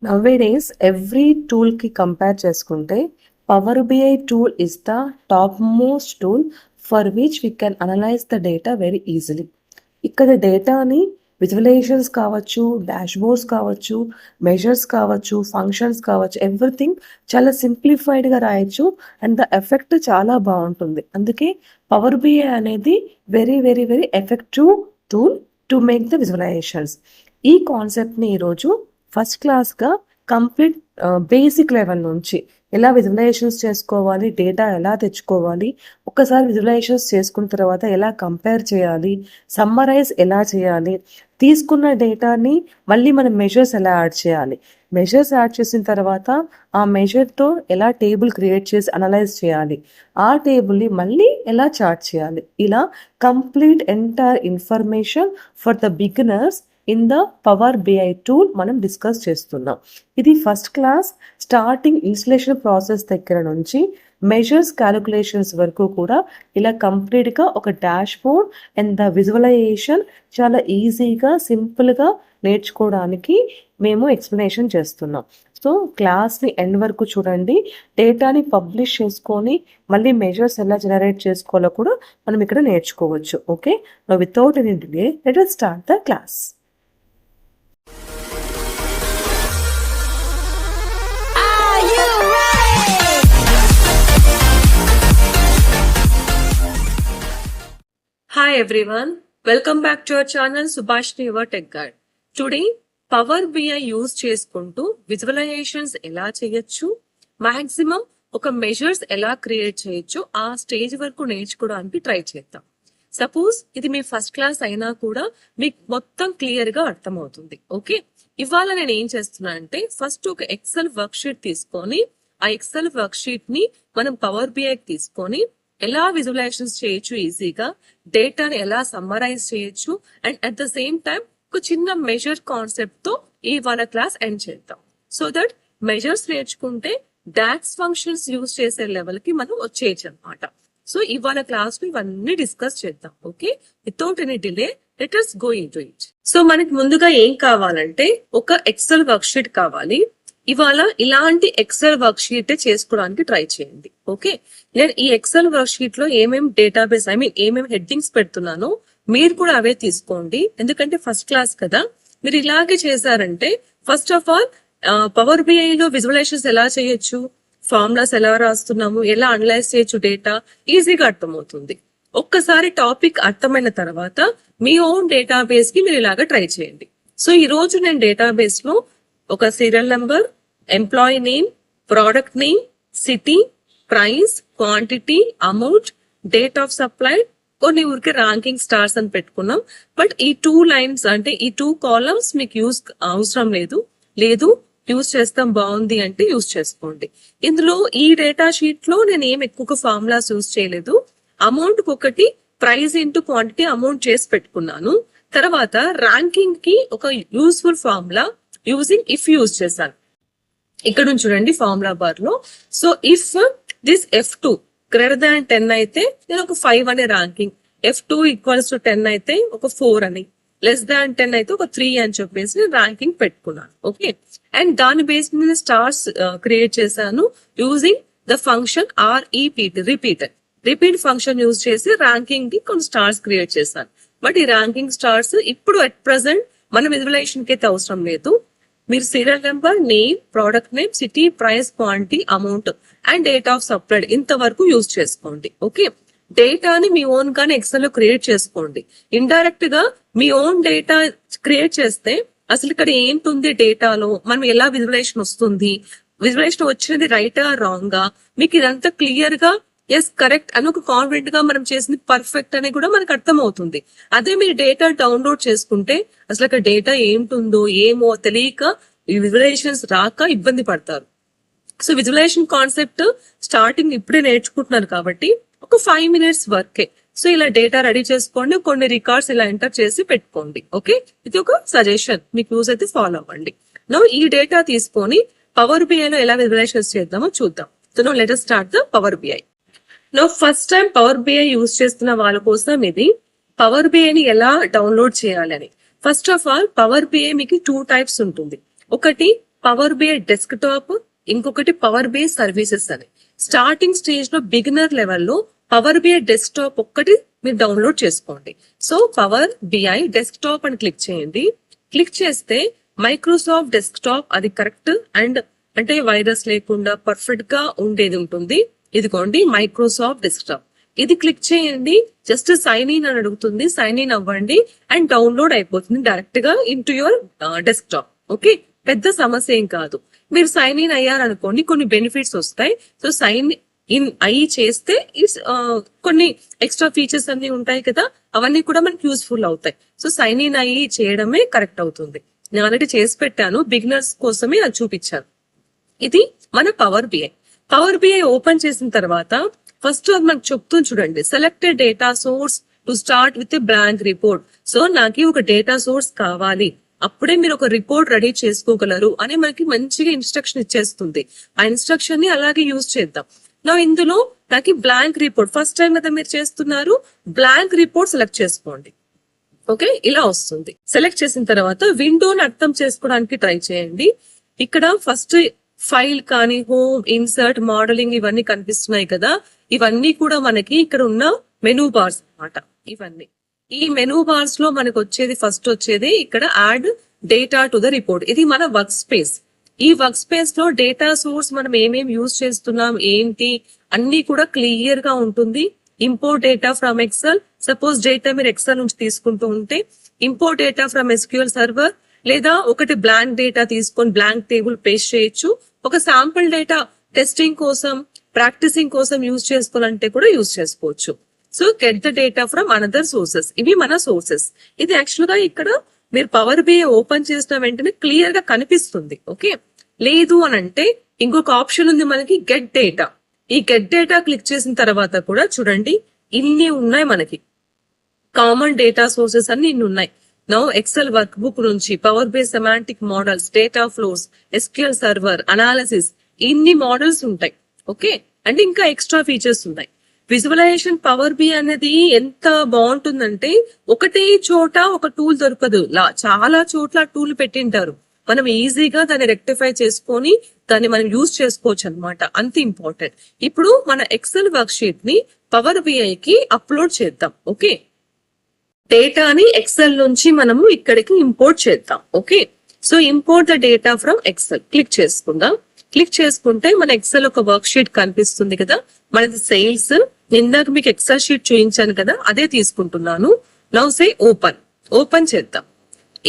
Nowadays, every tool ki compare చేసుకుంటే Power BI tool is the topmost tool for which we can analyze the data very easily. ఇక్కడ డేటాని visualisations కావచ్చు, dashboards కావచ్చు, measures కావచ్చు, functions కావచ్చు, everything చాలా సింప్లిఫైడ్గా రాయొచ్చు అండ్ ద ఎఫెక్ట్ చాలా బాగుంటుంది. అందుకే పవర్ బిఐ అనేది very very very effective tool to make the visualisations. ఈ కాన్సెప్ట్ని ఈరోజు ఫస్ట్ క్లాస్గా కంప్లీట్ బేసిక్ లెవెల్ నుంచి ఎలా విజువలైజేషన్స్ చేసుకోవాలి, డేటా ఎలా తెచ్చుకోవాలి, ఒక్కసారి విజువలైజేషన్స్ చేసుకున్న తర్వాత ఎలా కంపేర్ చేయాలి, సమ్మరైజ్ ఎలా చేయాలి, తీసుకున్న డేటాని మళ్ళీ మనం మెజర్స్ ఎలా యాడ్ చేయాలి, మెజర్స్ యాడ్ చేసిన తర్వాత ఆ మెజర్తో ఎలా టేబుల్ క్రియేట్ చేసి అనలైజ్ చేయాలి, ఆ టేబుల్ని మళ్ళీ ఎలా చార్ట్ చేయాలి, ఇలా complete entire information for the beginners in the power BI tool మనం డిస్కస్ చేస్తున్నాం. ఇది first class starting installation process దగ్గర నుంచి మెజర్స్ క్యాలిక్యులేషన్స్ వరకు కూడా ఇలా కంప్లీట్గా ఒక dashboard and the visualisation చాలా ఈజీగా సింపుల్గా నేర్చుకోవడానికి మేము ఎక్స్ప్లెనేషన్ చేస్తున్నాం. సో క్లాస్ని ఎండ్ వరకు చూడండి. డేటాని పబ్లిష్ చేసుకొని మళ్ళీ మెజర్స్ ఎలా జనరేట్ చేసుకోవాలో కూడా మనం ఇక్కడ నేర్చుకోవచ్చు. Okay, now without any delay let us start the class. Hi everyone, welcome back to our channel Subhashni your Tech Guide. Today Power BI use చేసుకుంటూ విజువలైజేషన్స్ ఎలా చేయొచ్చు, మాక్సిమం ఒక మెజర్స్ ఎలా క్రియేట్ చేయొచ్చు ఆ స్టేజ్ వరకు నేర్చుకోవడానికి ట్రై చేద్దాం. సపోజ్ ఇది మీ ఫస్ట్ క్లాస్ అయినా కూడా మీకు మొత్తం క్లియర్ గా అర్థమవుతుంది. ఓకే, ఇవాళ నేను ఏం చేస్తున్నా అంటే ఫస్ట్ ఒక ఎక్సెల్ వర్క్ షీట్ తీసుకొని ఆ ఎక్సెల్ వర్క్ షీట్ ని మనం పవర్ బిఐ తీసుకొని ఎలా విజువలైజేషన్స్ చేయొచ్చు, ఈజీగా డేటాని ఎలా సమ్మరైజ్ చేయొచ్చు and at the same time ఒక చిన్న మెజర్ కాన్సెప్ట్ తో ఈ వాళ్ళ క్లాస్ ఎండ్ చేద్దాం. సో దట్ మెజర్స్ నేర్చుకుంటే డాక్స్ ఫంక్షన్స్ యూజ్ చేసే లెవెల్ కి మనం వచ్చేయచ్చు అనమాట. సో ఇవాళ క్లాస్ లో ఇవన్నీ డిస్కస్ చేద్దాం. Okay, without any delay let us go into it. So మనకి ముందుగా ఏం కావాలంటే ఒక ఎక్సెల్ వర్క్ షీట్ కావాలి. ఇవాళ ఇలాంటి ఎక్సెల్ వర్క్ షీట్ చేసుకోవడానికి ట్రై చేయండి. ఓకే, నేను ఈ ఎక్సెల్ వర్క్ షీట్ లో ఏమేమి డేటాబేస్ ఏమేమి హెడ్డింగ్స్ పెడుతున్నానో మీరు కూడా అవే తీసుకోండి. ఎందుకంటే ఫస్ట్ క్లాస్ కదా, మీరు ఇలాగే చేశారంటే first of all power BI లో విజువలైజేషన్స్ ఎలా చేయొచ్చు, ఫార్ములాస్ ఎలా రాస్తున్నాము, ఎలా అనలైజ్ చేయొచ్చు డేటా ఈజీగా అర్థమవుతుంది. ఒక్కసారి టాపిక్ అర్థమైన తర్వాత మీ ఓన్ డేటాబేస్ కి మీరు ఇలాగా ట్రై చేయండి. సో ఈ రోజు నేను డేటాబేస్ లో ఒక serial number, employee name, product name, city, price, quantity, amount, date of supply, కొన్ని ఊరికే ర్యాంకింగ్ స్టార్స్ అని పెట్టుకున్నాం. బట్ ఈ 2 లైన్స్ అంటే ఈ 2 కాలమ్స్ మీకు అవసరం లేదు యూజ్ చేస్తాం బాగుంది అంటే యూజ్ చేసుకోండి. ఇందులో ఈ డేటా షీట్ లో నేను ఏం ఎక్కువ ఫార్ములాస్ యూజ్ చేయలేదు. అమౌంట్ ఒకటి ప్రైస్ ఇంటూ క్వాంటిటీ అమౌంట్ చేసి పెట్టుకున్నాను. తర్వాత ర్యాంకింగ్ కి ఒక useful formula using if use చేశాను. ఇక్కడ నుంచి చూడండి ఫార్ములా బార్ లో. So if this F2 greater than 10 అయితే నేను ఒక 5 అనే ర్యాంకింగ్, F2 ఈక్వల్స్ టు 10 అయితే ఒక 4 అని, లెస్ దాన్ 10 అయితే ఒక 3 అని చెప్పేసి నేను ర్యాంకింగ్ పెట్టుకున్నాను. ఓకే, అండ్ దాని బేస్ నేను స్టార్స్ క్రియేట్ చేశాను using the function repeat function use చేసి ర్యాంకింగ్ కి కొన్ని స్టార్స్ క్రియేట్ చేశాను. బట్ ఈ ర్యాంకింగ్ స్టార్స్ ఇప్పుడు అట్ ప్రెసెంట్ మన విజువలైజేషన్ కి అయితే అవసరం లేదు. మీరు serial number, name, product name, city, price, quantity, amount and date of supply ఇంతవరకు యూజ్ చేసుకోండి. ఓకే, డేటాని మీ ఓన్ గానే ఎక్సెల్ లో క్రియేట్ చేసుకోండి. ఇండైరెక్ట్ గా మీ ఓన్ డేటా క్రియేట్ చేస్తే అసలు ఇక్కడ ఏంటుంది డేటాలో, మనం ఎలా విజువలైజేషన్ వస్తుంది, విజువలైజేషన్ వచ్చినది రైటా రాంగా, మీకు ఇదంతా క్లియర్ గా ఎస్ కరెక్ట్ అని ఒక కాన్ఫిడెంట్ గా మనం చేసింది పర్ఫెక్ట్ అని కూడా మనకు అర్థమవుతుంది. అదే మీరు డేటా డౌన్లోడ్ చేసుకుంటే అసలు అక్కడ డేటా ఏంటుందో ఏమో తెలియక విజువలైజేషన్స్ రాక ఇబ్బంది పడతారు. సో విజువలైజేషన్ కాన్సెప్ట్ స్టార్టింగ్ ఇప్పుడే నేర్చుకుంటున్నారు కాబట్టి ఒక 5 minutes వర్కే. సో ఇలా డేటా రెడీ చేసుకోండి, కొన్ని రికార్డ్స్ ఇలా ఎంటర్ చేసి పెట్టుకోండి. ఓకే, ఇది ఒక సజెషన్, మీకు యూజ్ అయితే ఫాలో అవ్వండి. నో ఈ డేటా తీసుకొని పవర్ బిఐ లో ఎలా విజువలైజేషన్స్ చేద్దామో చూద్దాం. So no let us start the power BI. No first time power BI use చేస్తున్న వాళ్ళ కోసం ఇది పవర్ బిఐని ఎలా డౌన్లోడ్ చేయాలి అని. First of all power BI మీకు 2 types ఉంటుంది. ఒకటి పవర్ బిఐ డెస్క్టాప్, ఇంకొకటి పవర్ బిఐ సర్వీసెస్ అని. స్టార్టింగ్ స్టేజ్ లో బిగినర్ లెవెల్లో పవర్ బిఐ డెస్క్టాప్ ఒక్కటి మీరు డౌన్లోడ్ చేసుకోండి. సో పవర్ బిఐ డెస్క్టాప్ అని క్లిక్ చేయండి. క్లిక్ చేస్తే మైక్రోసాఫ్ట్ డెస్క్టాప్ అది కరెక్ట్ అండ్ అంటే వైరస్ లేకుండా పర్ఫెక్ట్ గా ఉండేది ఉంటుంది. ఇదిగోండి మైక్రోసాఫ్ట్ డెస్క్టాప్. ఇది క్లిక్ చేయండి. జస్ట్ సైన్ ఇన్ అని అడుగుతుంది, సైన్ ఇన్ అవ్వండి అండ్ డౌన్లోడ్ అయిపోతుంది డైరెక్ట్ గా in to your desktop. Okay, పెద్ద సమస్య ఏం కాదు. మీరు సైన్ ఇన్ అయ్యారనుకోండి కొన్ని బెనిఫిట్స్ వస్తాయి. సో సైన్ ఇన్ అయ్యి చేస్తే కొన్ని ఎక్స్ట్రా ఫీచర్స్ అన్ని ఉంటాయి కదా, అవన్నీ కూడా మనకి యూస్ఫుల్ అవుతాయి. సో సైన్ ఇన్ అయ్యి చేయడమే కరెక్ట్ అవుతుంది. నేను ఆల్రెడీ చేసి పెట్టాను, బిగినర్స్ కోసమే అది చూపించాను. ఇది మన power BI. Power BI open చేసిన తర్వాత ఫస్ట్ మనకు చెప్తుంది చూడండి, selected data source to start with blank report. So నాకు ఒక డేటా సోర్స్ కావాలి, అప్పుడే మీరు ఒక రిపోర్ట్ రెడీ చేసుకోగలరు అని మనకి మంచిగా ఇన్స్ట్రక్షన్ ఇచ్చేస్తుంది. ఆ ఇన్స్ట్రక్షన్ ని అలాగే యూజ్ చేద్దాం. నా ఇందులో నాకు బ్లాంక్ రిపోర్ట్ ఫస్ట్ టైం కదా మీరు చేస్తున్నారు, బ్లాంక్ రిపోర్ట్ సెలెక్ట్ చేసుకోండి. ఓకే, ఇలా వస్తుంది. సెలెక్ట్ చేసిన తర్వాత విండోని అర్థం చేసుకోవడానికి ట్రై చేయండి. ఇక్కడ ఫస్ట్ ఫైల్ కానీ హోమ్, ఇన్సర్ట్, మోడలింగ్ ఇవన్నీ కనిపిస్తున్నాయి కదా, ఇవన్నీ కూడా మనకి ఇక్కడ ఉన్న మెనూ బార్స్ అన్నమాట. ఇవన్నీ ఈ మెనూ బార్స్ లో మనకు వచ్చేది ఫస్ట్ వచ్చేది ఇక్కడ add data to the report. ఇది మన వర్క్ స్పేస్. ఈ వర్క్ స్పేస్ లో డేటా సోర్స్ మనం ఏమేమి యూజ్ చేస్తున్నాం ఏంటి అన్ని కూడా క్లియర్ గా ఉంటుంది. Import data from Excel, suppose data మీరు ఎక్సెల్ నుంచి తీసుకుంటూ ఉంటే import data from SQL server, లేదా ఒకటి బ్లాంక్ డేటా తీసుకొని బ్లాంక్ టేబుల్ పేస్ట్ చేయొచ్చు. ఒక శాంపుల్ డేటా టెస్టింగ్ కోసం ప్రాక్టీసింగ్ కోసం యూజ్ చేసుకోవాలంటే కూడా యూజ్ చేసుకోవచ్చు. So get the data from another sources, ఇవి మన సోర్సెస్. ఇది యాక్చువల్ గా ఇక్కడ మీరు పవర్ బిఐ ఓపెన్ చేసిన వెంటనే క్లియర్ గా కనిపిస్తుంది. ఓకే, లేదు అని అంటే ఇంకొక ఆప్షన్ ఉంది మనకి, గెట్ డేటా. ఈ గెట్ డేటా క్లిక్ చేసిన తర్వాత కూడా చూడండి ఇన్ని ఉన్నాయి మనకి, కామన్ డేటా సోర్సెస్ అన్ని ఇన్ని ఉన్నాయి. నౌ ఎక్సెల్ వర్క్ బుక్ నుంచి power BI semantic models, data flows, SQL server, analysis, ఇన్ని మోడల్స్ ఉంటాయి. ఓకే, అండ్ ఇంకా ఎక్స్ట్రా ఫీచర్స్ ఉన్నాయి. విజువలైజేషన్ పవర్ బిఐ అనేది ఎంత బాగుంటుందంటే ఒకటే చోట ఒక టూల్ దొరకదు, చాలా చోట్ల టూల్ పెట్టింటారు. మనం ఈజీగా దాన్ని రెక్టిఫై చేసుకొని దాన్ని మనం యూజ్ చేసుకోవచ్చు అనమాట, అంత ఇంపార్టెంట్. ఇప్పుడు మన ఎక్సెల్ వర్క్ షీట్ ని పవర్ బిఐ కి అప్లోడ్ చేద్దాం. ఓకే, డేటాని ఎక్సెల్ నుంచి మనము ఇక్కడికి ఇంపోర్ట్ చేద్దాం. Okay, so import the data from Excel click చేసుకుందాం. క్లిక్ చేసుకుంటే మన ఎక్సెల్ ఒక వర్క్ షీట్ కనిపిస్తుంది కదా, మనది సేల్స్. ఇందాక మీకు ఎక్సెల్ షీట్ చూపించాను కదా, అదే తీసుకుంటున్నాను. నౌ సే ఓపెన్. ఓపెన్ చేద్దాం.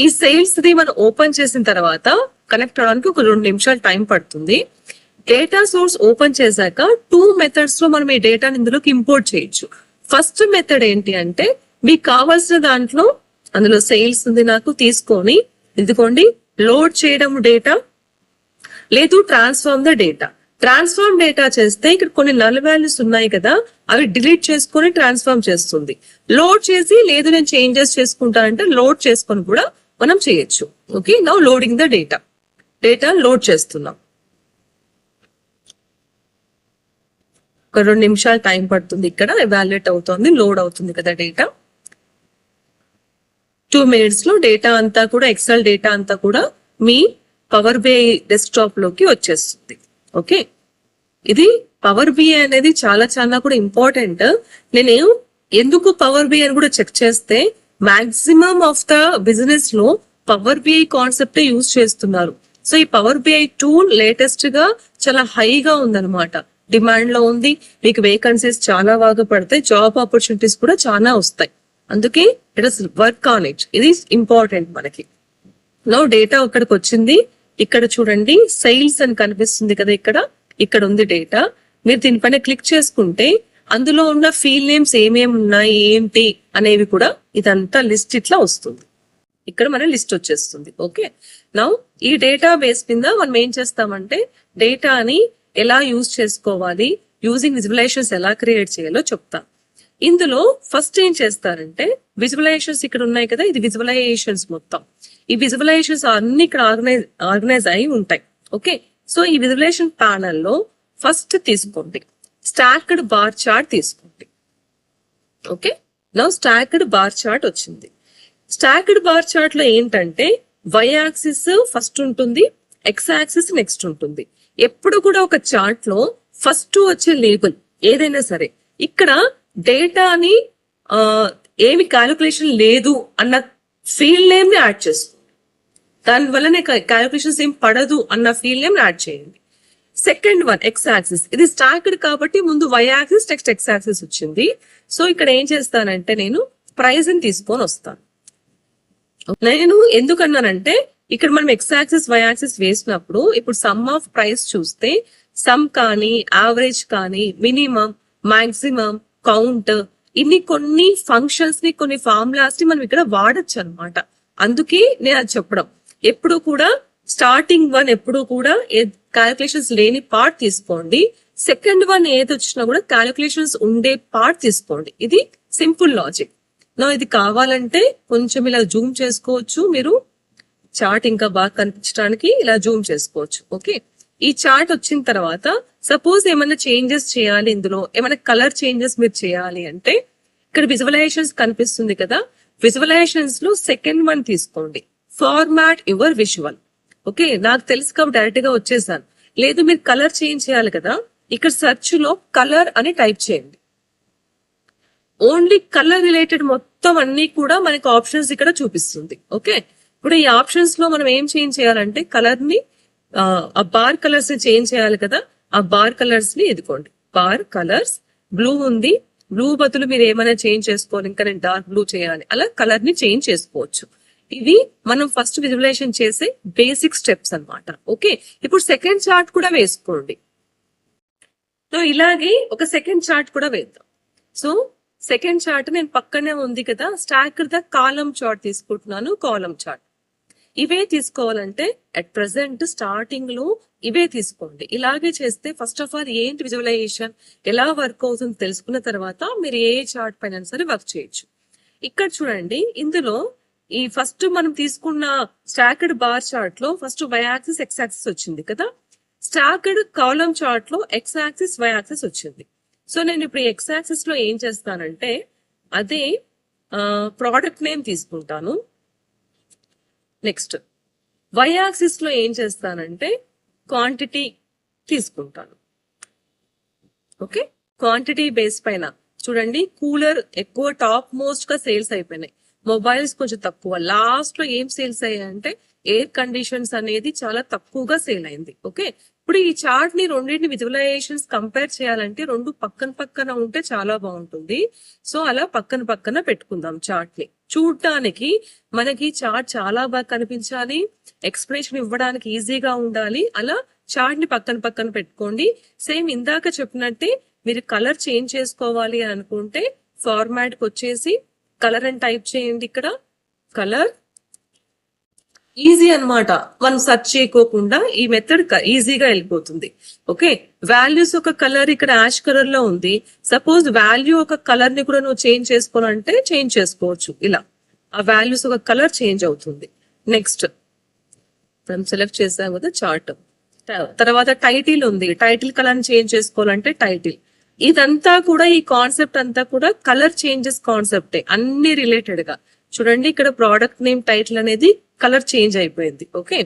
ఈ సేల్స్ ది మనం ఓపెన్ చేసిన తర్వాత కనెక్ట్ అవడానికి ఒక 2 నిమిషాలు టైం పడుతుంది. డేటా సోర్స్ ఓపెన్ చేశాక 2 మెథడ్స్ లో మనం ఈ డేటాని ఇందులోకి ఇంపోర్ట్ చేయొచ్చు. ఫస్ట్ మెథడ్ ఏంటి అంటే మీకు కావాల్సిన దాంట్లో అందులో సేల్స్ ఉంది నాకు, తీసుకొని ఇదిగోండి లోడ్ చేయడం డేటా, లేదు transform the data. Transform data చేస్తే ఇక్కడ కొన్ని నల్ వాల్యూస్ ఉన్నాయి కదా, అవి డిలీట్ చేసుకొని ట్రాన్స్ఫార్మ్ చేస్తుంది. లోడ్ చేసి లేదు నేను చేంజెస్ చేసుకుంటానంటే లోడ్ చేసుకొని కూడా మనం చేయొచ్చు. Okay, now loading the data. Data load చేస్తున్నాం. ఒక 2 నిమిషాలు టైం పడుతుంది. ఇక్కడ ఎవాల్యుయేట్ అవుతుంది, లోడ్ అవుతుంది కదా డేటా. 2 minutes లో డేటా అంతా కూడా ఎక్సెల్ డేటా అంతా కూడా మీ పవర్ బిఐ డెస్క్టాప్ లోకి వచ్చేస్తుంది. ఓకే, ఇది పవర్ బిఐ అనేది చాలా చాలా కూడా ఇంపార్టెంట్. నేను ఎందుకు పవర్ బిఐ అని కూడా చెక్ చేస్తే మాక్సిమం ఆఫ్ ద బిజినెస్ లో పవర్ బిఐ కాన్సెప్ట్ యూజ్ చేస్తున్నారు. సో ఈ పవర్ బిఐ టూల్ లేటెస్ట్ గా చాలా హైగా ఉందన్నమాట, డిమాండ్ లో ఉంది. మీకు వేకెన్సీస్ చాలా బాగా పడతాయి, జాబ్ ఆపర్చునిటీస్ కూడా చాలా వస్తాయి. అందుకే it is work on it. ఇది ఇంపార్టెంట్ మనకి. నో డేటా ఇక్కడికి వచ్చింది. ఇక్కడ చూడండి సేల్స్ అని కనిపిస్తుంది కదా, ఇక్కడ ఉంది డేటా. మీరు దీనిపైన క్లిక్ చేసుకుంటే అందులో ఉన్న ఫీల్డ్ నేమ్స్ ఏమేమి ఉన్నాయి ఏంటి అనేవి కూడా ఇదంతా లిస్ట్ ఇట్లా వస్తుంది. ఇక్కడ మన లిస్ట్ వచ్చేస్తుంది. ఓకే, నౌ ఈ డేటా బేస్ మీద మనం ఏం చేస్తామంటే డేటాని ఎలా యూజ్ చేసుకోవాలి, యూజింగ్ విజువలైజేషన్స్ ఎలా క్రియేట్ చేయాలో చెప్తాం. ఇందులో ఫస్ట్ ఏం చేస్తారంటే విజువలైజేషన్స్ ఇక్కడ ఉన్నాయి కదా, ఇది విజువలైజేషన్స్ మొత్తం. ఈ విజువలైజేషన్స్ అన్ని ఇక్కడ ఆర్గనైజ్ అయి ఉంటాయి. ఓకే, సో ఈ విజువలైజేషన్ ప్యానల్ లో ఫస్ట్ తీసుకోండి స్టాక్డ్ బార్ చార్ట్ తీసుకోండి. Okay, now stacked bar chart వచ్చింది. స్టాక్డ్ బార్ చార్ట్ లో ఏంటంటే వై యాక్సిస్ ఫస్ట్ ఉంటుంది, ఎక్స్ యాక్సిస్ నెక్స్ట్ ఉంటుంది. ఎప్పుడు కూడా ఒక చార్ట్ లో ఫస్ట్ వచ్చే లేబుల్ ఏదైనా సరే ఇక్కడ డేటాని ఏమి క్యాలిక్యులేషన్ లేదు అన్న ఫీల్డ్ నేమ్ ని యాడ్ చేసుకోండి. దాని వల్లనే క్యాలిక్యులేషన్స్ ఏం పడదు అన్న ఫీల్డ్ నేమ్ యాడ్ చేయండి. సెకండ్ వన్ ఎక్స్ యాక్సిస్, ఇది స్టాక్డ్ కాబట్టి ముందు Y axis next X axis వచ్చింది. సో ఇక్కడ ఏం చేస్తానంటే నేను ప్రైస్ ని తీసుకొని వస్తాను. నేను ఎందుకన్నానంటే ఇక్కడ మనం ఎక్స్ యాక్సిస్ వై యాక్సిస్ వేసినప్పుడు ఇప్పుడు సమ్ ఆఫ్ ప్రైస్ చూస్తే సమ్ కానీ యావరేజ్ కానీ మినిమం మాక్సిమం కౌంట్ ఇన్ని కొన్ని ఫంక్షన్స్ ని కొన్ని ఫార్ములాస్ ని మనం ఇక్కడ వాడచ్చు అనమాట. అందుకే నేను అది చెప్పడం. ఎప్పుడు కూడా స్టార్టింగ్ వన్ ఎప్పుడు కూడా క్యాలిక్యులేషన్స్ లేని పార్ట్ తీసుకోండి. సెకండ్ వన్ ఏది వచ్చినా కూడా క్యాలిక్యులేషన్స్ ఉండే పార్ట్ తీసుకోండి. ఇది సింపుల్ లాజిక్. నా ఇది కావాలంటే కొంచెం ఇలా జూమ్ చేసుకోవచ్చు. మీరు చార్ట్ ఇంకా బాగా కనిపించడానికి ఇలా జూమ్ చేసుకోవచ్చు. ఓకే, ఈ చార్ట్ వచ్చిన తర్వాత సపోజ్ ఏమైనా చేంజెస్ చేయాలి, ఇందులో ఏమైనా కలర్ చేంజెస్ మీరు చేయాలి అంటే ఇక్కడ విజువలైజేషన్స్ కనిపిస్తుంది కదా, విజువలైజేషన్స్ లో సెకండ్ వన్ తీసుకోండి, ఫార్మాట్ యువర్ విజువల్. ఓకే, నాకు తెలుసు కాబట్టి డైరెక్ట్ గా వచ్చేసాను. లేదు మీరు కలర్ చేంజ్ చేయాలి కదా, ఇక్కడ సెర్చ్ లో కలర్ అని టైప్ చేయండి. ఓన్లీ కలర్ రిలేటెడ్ మొత్తం అన్ని కూడా మనకి ఆప్షన్స్ ఇక్కడ చూపిస్తుంది. ఓకే, ఇప్పుడు ఈ ఆప్షన్స్ లో మనం ఏం చేంజ్ చేయాలంటే కలర్ ని ఆ బార్ కలర్స్ ని చేంజ్ చేయాలి కదా, ఆ బార్ కలర్స్ ని ఎదుకోండి. బార్ కలర్స్ బ్లూ ఉంది, బ్లూ బదులు మీరు ఏమైనా చేంజ్ చేసుకోవాలి, ఇంకా నేను డార్క్ బ్లూ చేయాలి, అలా కలర్ ని చేంజ్ చేసుకోవచ్చు. ఇవి మనం ఫస్ట్ విజువలైజేషన్ చేసే బేసిక్ స్టెప్స్ అన్నమాట. ఓకే, ఇప్పుడు సెకండ్ చార్ట్ కూడా వేసుకోండి. సో ఇలాగే ఒక సెకండ్ చార్ట్ కూడా వేద్దాం. సో సెకండ్ చార్ట్ నేను పక్కనే ఉంది కదా, స్టాక్ ద కాలం చార్ట్ తీసుకుంటున్నాను. కాలం చార్ట్ ఇవే తీసుకోవాలంటే అట్ ప్రెసెంట్ స్టార్టింగ్ లో ఇవే తీసుకోండి. ఇలాగే చేస్తే ఫస్ట్ ఆఫ్ ఆల్ ఏంటి విజువలైజేషన్ ఎలా వర్క్ అవుతుంది తెలుసుకున్న తర్వాత మీరు ఏ చార్ట్ పైన సరే వర్క్ చేయొచ్చు. ఇక్కడ చూడండి, ఇందులో ఈ ఫస్ట్ మనం తీసుకున్న స్టాక్డ్ బార్ చార్ట్ లో first Y axis X axis వచ్చింది కదా, స్టాక్డ్ కాలం చార్ట్ లో ఎక్స్ యాక్సిస్ వై యాక్సిస్ వచ్చింది. సో నేను ఇప్పుడు ఎక్స్ యాక్సిస్ లో ఏం చేస్తానంటే అదే ప్రోడక్ట్ నేమ్ తీసుకుంటాను. నెక్స్ట్ వై యాక్సిస్ లో ఏం చేస్తానంటే క్వాంటిటీ తీసుకుంటాను. ఓకే, క్వాంటిటీ బేస్ పైన చూడండి, కూలర్ ఎక్కువ టాప్ మోస్ట్ గా సేల్స్ అయిపోయినాయి, మొబైల్స్ కొంచెం తక్కువ. లాస్ట్ లో ఏం సేల్స్ అయ్యాయంటే ఎయిర్ కండిషన్స్ అనేది చాలా తక్కువగా సేల్ అయింది. ఓకే, ఇప్పుడు ఈ చార్ట్ ని రెండింటిని విజువలైజేషన్స్ కంపేర్ చేయాలంటే రెండు పక్కన పక్కన ఉంటే చాలా బాగుంటుంది. సో అలా పక్కన పక్కన పెట్టుకుందాం చార్ట్ ని. చూడటానికి మనకి చార్ట్ చాలా బాగా కనిపించాలి, ఎక్స్ప్లెనేషన్ ఇవ్వడానికి ఈజీగా ఉండాలి. అలా చార్ట్ ని పక్కన పక్కన పెట్టుకోండి. సేమ్ ఇందాక చెప్పినట్టే మీరు కలర్ చేంజ్ చేసుకోవాలి అని అనుకుంటే ఫార్మాట్ కి వచ్చేసి కలర్ అని టైప్ చేయండి. ఇక్కడ కలర్ ఈజీ అన్నమాట, మనం సెర్చ్ చేయకోకుండా ఈ మెథడ్ ఈజీగా వెళ్ళిపోతుంది. ఓకే, వాల్యూస్ ఒక కలర్ ఇక్కడ యాష్ కలర్ లో ఉంది. సపోజ్ వాల్యూ ఒక కలర్ ని కూడా నువ్వు చేంజ్ చేసుకోవాలంటే చేంజ్ చేసుకోవచ్చు. ఇలా ఆ వాల్యూస్ ఒక కలర్ చేంజ్ అవుతుంది. నెక్స్ట్ మనం సెలెక్ట్ చేసాం కదా చార్ట్, తర్వాత టైటిల్ ఉంది, టైటిల్ కలర్ ని చేంజ్ చేసుకోవాలంటే టైటిల్. ఇదంతా కూడా ఈ కాన్సెప్ట్ అంతా కూడా కలర్ చేంజెస్ కాన్సెప్టే, అన్ని రిలేటెడ్ గా. చూడండి ఇక్కడ ప్రోడక్ట్ నేమ్ టైటిల్ అనేది కలర్ చేంజ్ అయిపోయింది. ఓకే,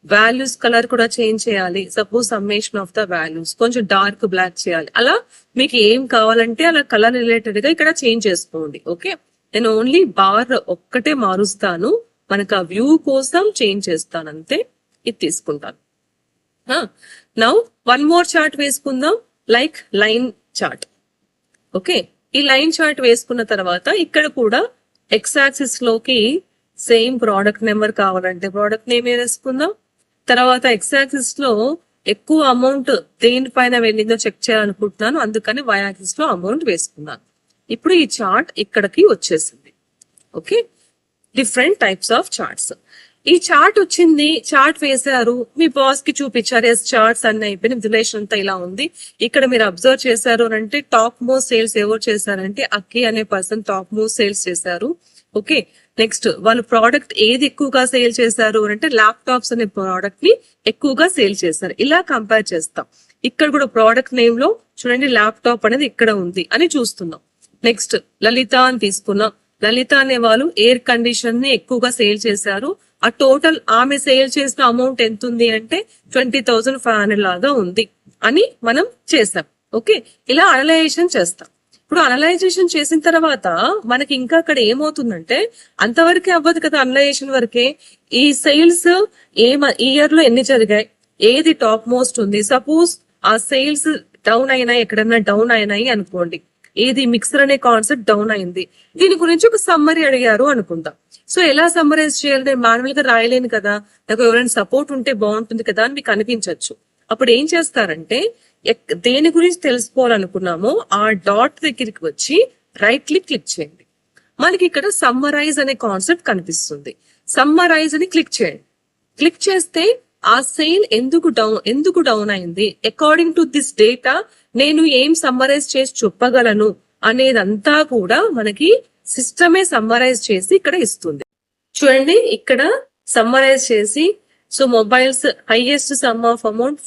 వాల్యూస్ కలర్ కూడా చేంజ్ చేయాలి. Suppose summation of the values కొంచెం డార్క్ బ్లాక్ చేయాలి. అలా మీకు ఏం కావాలంటే అలా కలర్ రిలేటెడ్ గా ఇక్కడ చేంజ్ చేసుకోండి. ఓకే, నేను ఓన్లీ బార్ ఒక్కటే మారుస్తాను, మనకు ఆ వ్యూ కోసం చేంజ్ చేస్తాను అంతే. ఇది తీసుకుంటాను. నౌ వన్ మోర్ చార్ట్ వేసుకుందాం, లైక్ లైన్ చార్ట్. ఓకే, ఈ లైన్ చార్ట్ వేసుకున్న తర్వాత ఇక్కడ కూడా ఎక్స్ యాక్సిస్ లోకి సేమ్ ప్రోడక్ట్ నెంబర్ కావాలంటే ప్రోడక్ట్ నేమ్ వేసుకుందాం. తర్వాత ఎక్స్ యాక్సిస్ లో ఎక్కువ అమౌంట్ దేనిపైన వెళ్ళిందో చెక్ చేయాలనుకుంటున్నాను, అందుకని వై యాక్సిస్ లో అమౌంట్ వేసుకున్నాను. ఇప్పుడు ఈ చార్ట్ ఇక్కడికి వచ్చేసింది. Okay, different types of charts. ఈ చార్ట్ వచ్చింది, చార్ట్ వేశారు, మీ బాస్ కి చూపించారు, ఎస్ చార్ట్స్ అన్ని అయిపోయిన విజువలైజేషన్ అంతా ఇలా ఉంది. ఇక్కడ మీరు అబ్జర్వ్ చేశారు అంటే టాప్ మోస్ట్ సేల్స్ ఎవరు చేశారంటే అక్కి అనే పర్సన్ టాప్ మోస్ట్ సేల్స్ చేశారు. ఓకే, నెక్స్ట్ వాళ్ళు ప్రోడక్ట్ ఏది ఎక్కువగా సేల్ చేశారు అంటే ల్యాప్టాప్స్ అనే ప్రోడక్ట్ ని ఎక్కువగా సేల్ చేశారు. ఇలా కంపేర్ చేస్తాం. ఇక్కడ కూడా ప్రోడక్ట్ నేమ్ లో చూడండి ల్యాప్టాప్ అనేది ఇక్కడ ఉంది అని చూస్తున్నాం. నెక్స్ట్ లలిత అని తీసుకున్నాం. లలిత అనే వాళ్ళు ఎయిర్ కండిషన్ ని ఎక్కువగా సేల్ చేశారు, ఆ టోటల్ ఆమె సేల్ చేసిన అమౌంట్ ఎంత ఉంది అంటే 20,500 లాగా ఉంది అని మనం చేస్తాం. ఓకే, ఇలా అనలైజేషన్ చేస్తాం. ఇప్పుడు అనలైజేషన్ చేసిన తర్వాత మనకి ఇంకా అక్కడ ఏమవుతుందంటే అంతవరకే అవ్వదు కదా, అనలైజేషన్ వరకే. ఈ సేల్స్ ఈ ఇయర్ లో ఎన్ని జరిగాయి, ఏది టాప్ మోస్ట్ ఉంది. సపోజ్ ఆ సేల్స్ డౌన్ అయినాయి, ఎక్కడన్నా డౌన్ అయినాయి అనుకోండి, ఏది మిక్సర్ అనే కాన్సెప్ట్ డౌన్ అయింది, దీని గురించి ఒక సమ్మరీ అడిగారు అనుకుందాం. సో ఎలా సమ్మరైజ్ చేయాలి, నేను మాన్యువల్ గా రాయలేను కదా, నాకు ఎవరైనా సపోర్ట్ ఉంటే బాగుంటుంది కదా అని మీకు అనిపించవచ్చు. అప్పుడు ఏం చేస్తారంటే దేని గురించి తెలుసుకోవాలనుకున్నామో ఆ డాట్ దగ్గరికి వచ్చి రైట్ క్లిక్ చేయండి. మనకి ఇక్కడ సమ్మరైజ్ అనే కాన్సెప్ట్ కనిపిస్తుంది. సమ్మరైజ్ అని క్లిక్ చేయండి. క్లిక్ చేస్తే ఆ సేల్ ఎందుకు డౌన్ అయింది, అకార్డింగ్ టు దిస్ డేటా నేను ఏం సమ్మరైజ్ చేసి చెప్పగలను అనేదంతా కూడా మనకి సిస్టమే సమ్మరైజ్ చేసి ఇక్కడ ఇస్తుంది. చూడండి, ఇక్కడ సమ్మరైజ్ చేసి, so mobiles highest some of amount